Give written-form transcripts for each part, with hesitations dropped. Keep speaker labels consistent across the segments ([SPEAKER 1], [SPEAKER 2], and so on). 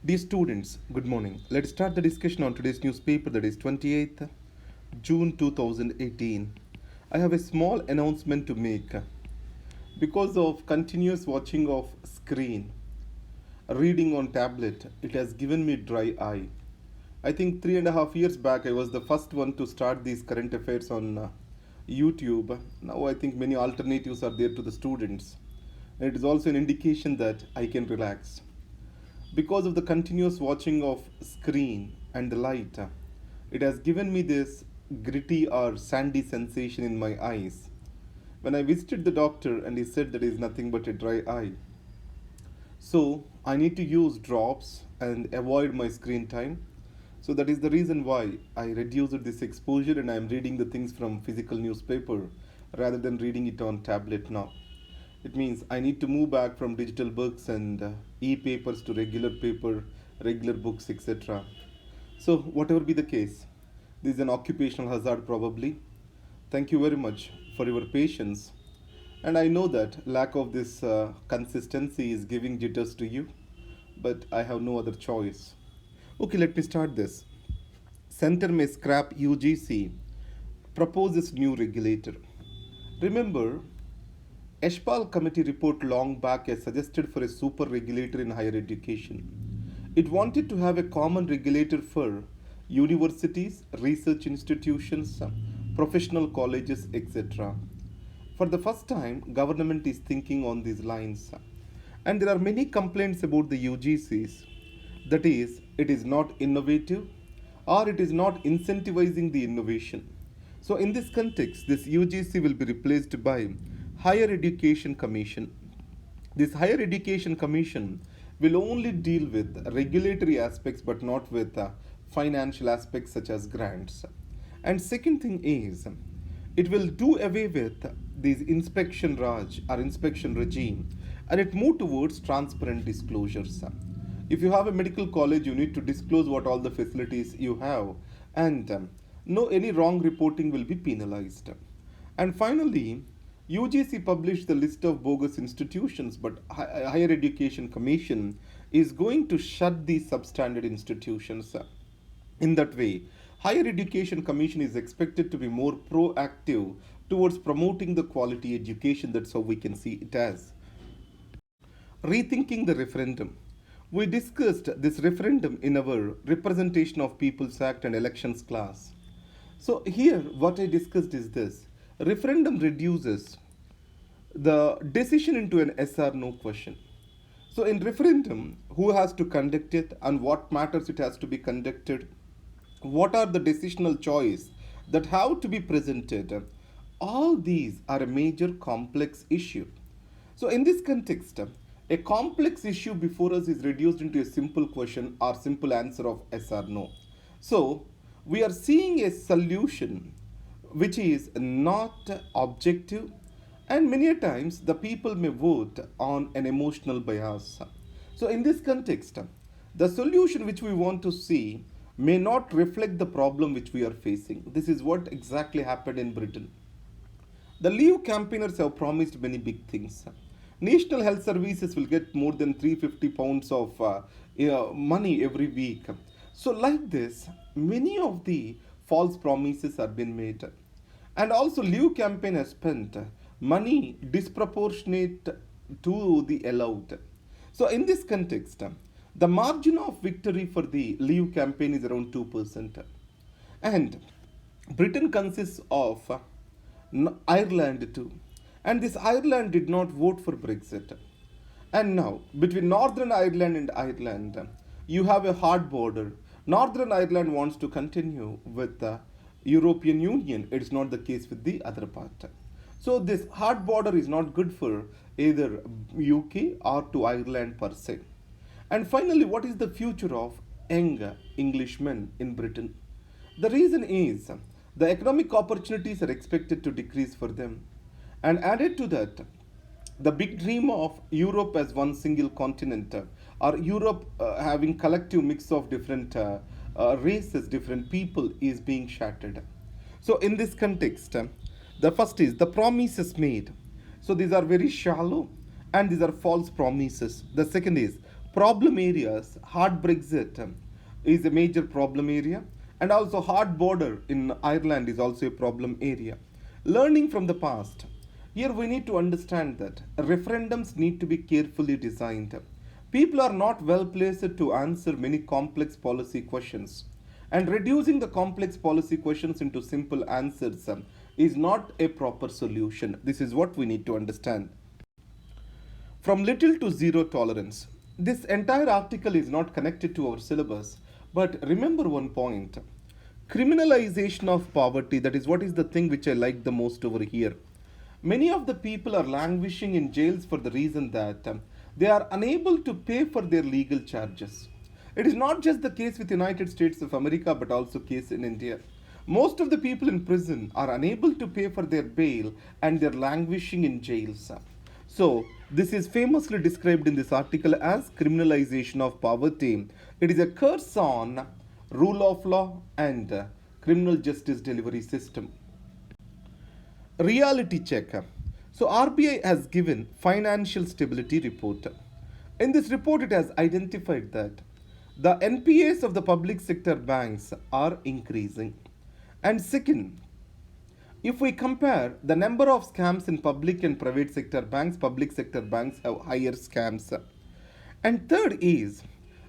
[SPEAKER 1] Dear students, good morning. Let's start the discussion on today's newspaper, that is 28th June 2018. I have a small announcement to make. Because of continuous watching of screen, reading on tablet, it has given me dry eye. I think 3.5 years back, I was the first one to start these current affairs on YouTube. Now I think many alternatives are there to the students. And it is also an indication that I can relax. Because of the continuous watching of screen and the light, it has given me this gritty or sandy sensation in my eyes. When I visited the doctor and he said that is nothing but a dry eye. So I need to use drops and avoid my screen time. So that is the reason why I reduced this exposure and I am reading the things from physical newspaper rather than reading it on tablet now. It means I need to move back from digital books and e-papers to regular paper, regular books, etc. So, whatever be the case, this is an occupational hazard probably. Thank you very much for your patience. And I know that lack of this consistency is giving jitters to you, but I have no other choice. Okay, let me start this. Center may scrap UGC, proposes new regulator. Remember, Eshpal committee report long back has suggested for a super regulator in higher education. It wanted to have a common regulator for universities, research institutions, professional colleges, etc. For the first time, government is thinking on these lines. And there are many complaints about the UGCs. That is, it is not innovative or it is not incentivizing the innovation. So, in this context, this UGC will be replaced by Higher Education Commission. This Higher Education Commission will only deal with regulatory aspects but not with financial aspects such as grants. And second thing is, it will do away with this inspection raj or inspection regime and it move towards transparent disclosures. If you have a medical college, you need to disclose what all the facilities you have, and no any wrong reporting will be penalized. And finally, UGC published the list of bogus institutions, but Higher Education Commission is going to shut these substandard institutions. In that way, Higher Education Commission is expected to be more proactive towards promoting the quality education. That's how we can see it as. Rethinking the referendum. We discussed this referendum in our Representation of People's Act and Elections class. So, here what I discussed is this: referendum reduces the decision into an yes or no question. So, in referendum, who has to conduct it and what matters it has to be conducted, what are the decisional choice that have to be presented, all these are a major complex issue. So, in this context, a complex issue before us is reduced into a simple question or simple answer of yes or no. So, we are seeing a solution which is not objective, and many a times the people may vote on an emotional bias. So, in this context, the solution which we want to see may not reflect the problem which we are facing. This is what exactly happened in Britain. The Leave campaigners have promised many big things. National Health Services will get more than 350 pounds of money every week. So, like this, many of the false promises have been made. And also, Leave campaign has spent money disproportionate to the allowed. So, in this context, the margin of victory for the Leave campaign is around 2%. And Britain consists of Ireland too. And this Ireland did not vote for Brexit. And now, between Northern Ireland and Ireland, you have a hard border. Northern Ireland wants to continue with the European Union. It's not the case with the other part. So this hard border is not good for either UK or to Ireland per se. And finally, what is the future of young Englishmen in Britain? The reason is the economic opportunities are expected to decrease for them. And added to that, the big dream of Europe as one single continent, or Europe having collective mix of different races, different people, is being shattered. So, in this context, the first is the promises made. So, these are very shallow and these are false promises. The second is problem areas, hard Brexit is a major problem area, and also hard border in Ireland is also a problem area. Learning from the past, here we need to understand that referendums need to be carefully designed. People are not well placed to answer many complex policy questions, and reducing the complex policy questions into simple answers is not a proper solution. This is what we need to understand. From little to zero tolerance. This entire article is not connected to our syllabus, but remember one point. Criminalization of poverty, that is what is the thing which I like the most over here. Many of the people are languishing in jails for the reason that they are unable to pay for their legal charges. It is not just the case with United States of America but also case in India. Most of the people in prison are unable to pay for their bail and they're languishing in jails. So, this is famously described in this article as criminalization of poverty. It is a curse on rule of law and criminal justice delivery system. Reality check. So, RBI has given financial stability report. In this report, it has identified that the NPAs of the public sector banks are increasing. And second, if we compare the number of scams in public and private public sector banks have higher scams. And third is,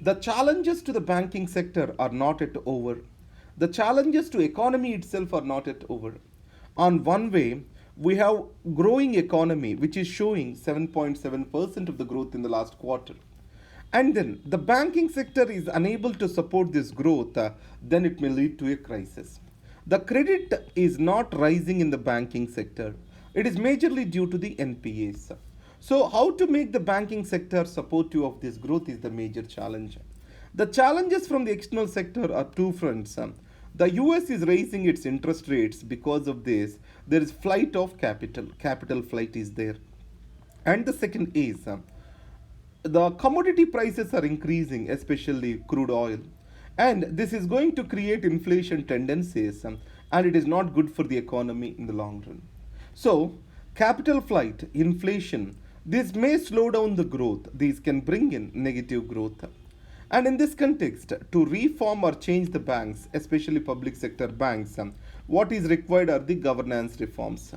[SPEAKER 1] the challenges to the banking sector are not yet over. The challenges to economy itself are not yet over. On one way, we have growing economy which is showing 7.7% of the growth in the last quarter. And then the banking sector is unable to support this growth, then it may lead to a crisis. The credit is not rising in the banking sector. It is majorly due to the NPAs. So, how to make the banking sector supportive of this growth is the major challenge. The challenges from the external sector are two fronts. The US is raising its interest rates. Because of this, there is flight of capital. Capital flight is there. And the second is the commodity prices are increasing, especially crude oil. And this is going to create inflation tendencies and it is not good for the economy in the long run. So, capital flight, inflation, this may slow down the growth. These can bring in negative growth. And in this context, to reform or change the banks, especially public sector banks, what is required are the governance reforms.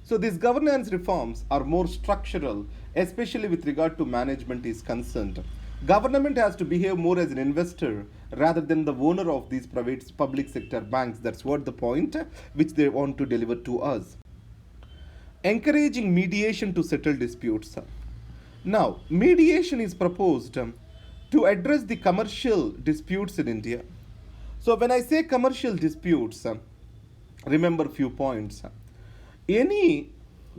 [SPEAKER 1] So these governance reforms are more structural, especially with regard to management is concerned. Government has to behave more as an investor rather than the owner of these private public sector banks. That's what the point which they want to deliver to us. Encouraging mediation to settle disputes. Now, mediation is proposed to address the commercial disputes in India. So when I say commercial disputes, remember few points. Any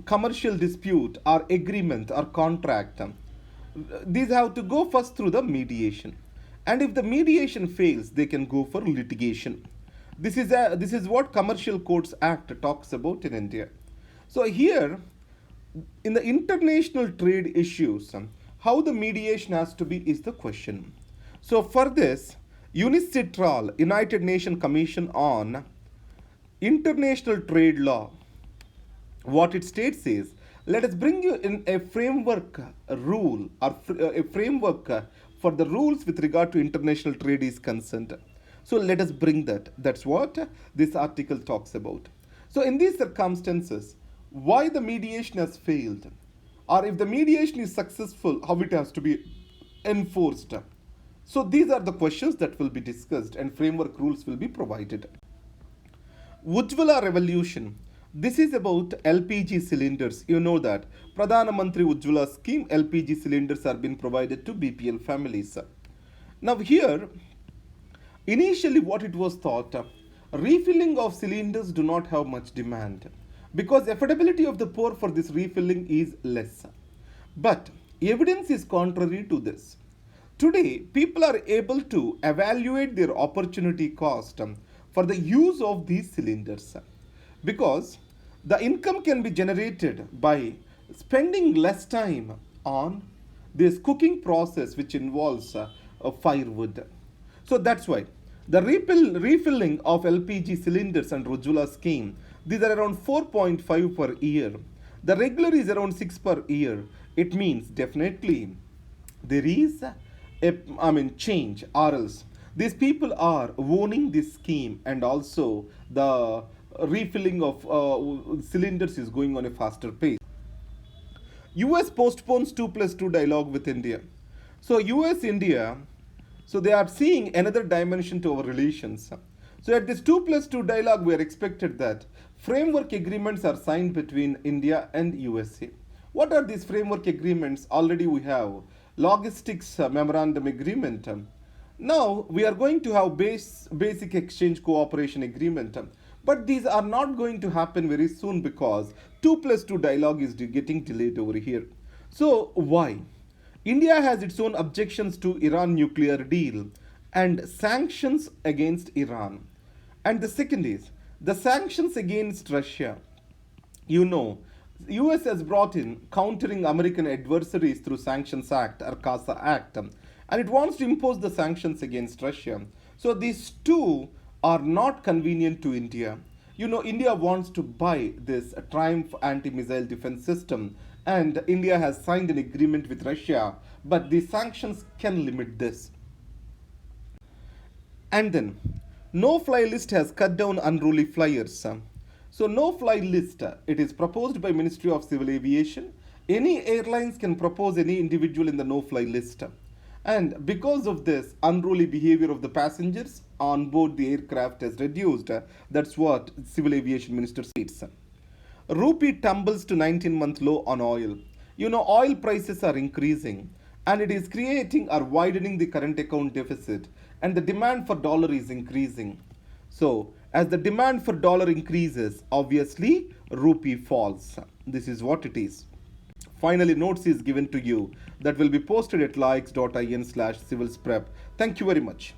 [SPEAKER 1] commercial dispute or agreement or contract, these have to go first through the mediation. And if the mediation fails, they can go for litigation. This is what Commercial Courts Act talks about in India. So here, in the international trade issues, how the mediation has to be is the question. So for this, UNICITRAL, United Nations Commission on International Trade Law, what it states is, let us bring you in a framework rule or a framework for the rules with regard to international trade is concerned. So let us bring that. That's what this article talks about. So in these circumstances, why the mediation has failed, or if the mediation is successful, how it has to be enforced. So these are the questions that will be discussed and framework rules will be provided. Ujjwala revolution. This is about LPG cylinders. You know that Pradhana Mantri Ujjwala scheme, LPG cylinders are being provided to BPL families. Now here, initially what it was thought, refilling of cylinders do not have much demand because affordability of the poor for this refilling is less. But evidence is contrary to this. Today, people are able to evaluate their opportunity cost for the use of these cylinders because the income can be generated by spending less time on this cooking process which involves firewood. So that's why the refilling of LPG cylinders and Ujjwala scheme, these are around 4.5 per year. The regular is around 6 per year. It means definitely there is change, or else these people are owning this scheme, and also the refilling of cylinders is going on a faster pace. US postpones 2 plus 2 dialogue with India. So, US India, so they are seeing another dimension to our relations. So, at this 2 plus 2 dialogue, we are expected that framework agreements are signed between India and USA. What are these framework agreements? Already we have logistics memorandum agreement. Now we are going to have basic exchange cooperation agreement. But these are not going to happen very soon because 2 plus 2 dialogue is getting delayed over here. So why? India has its own objections to Iran nuclear deal and sanctions against Iran. And the second is the sanctions against Russia. You know, US has brought in countering American adversaries through Sanctions Act or CASA Act, and it wants to impose the sanctions against Russia. So these two are not convenient to India. You know, India wants to buy this Triumph anti-missile defense system, and India has signed an agreement with Russia, but the sanctions can limit this. And then, no fly list has cut down unruly flyers. So, no fly list, it is proposed by Ministry of Civil Aviation. Any airlines can propose any individual in the no fly list. And because of this, unruly behavior of the passengers on board the aircraft has reduced. That's what Civil Aviation Minister states. Rupee tumbles to 19-month low on oil. You know, oil prices are increasing, and it is creating or widening the current account deficit, and the demand for dollar is increasing. So, as the demand for dollar increases, obviously rupee falls. This is what it is. Finally, notes is given to you that will be posted at likes.in/civilsprep. Thank you very much.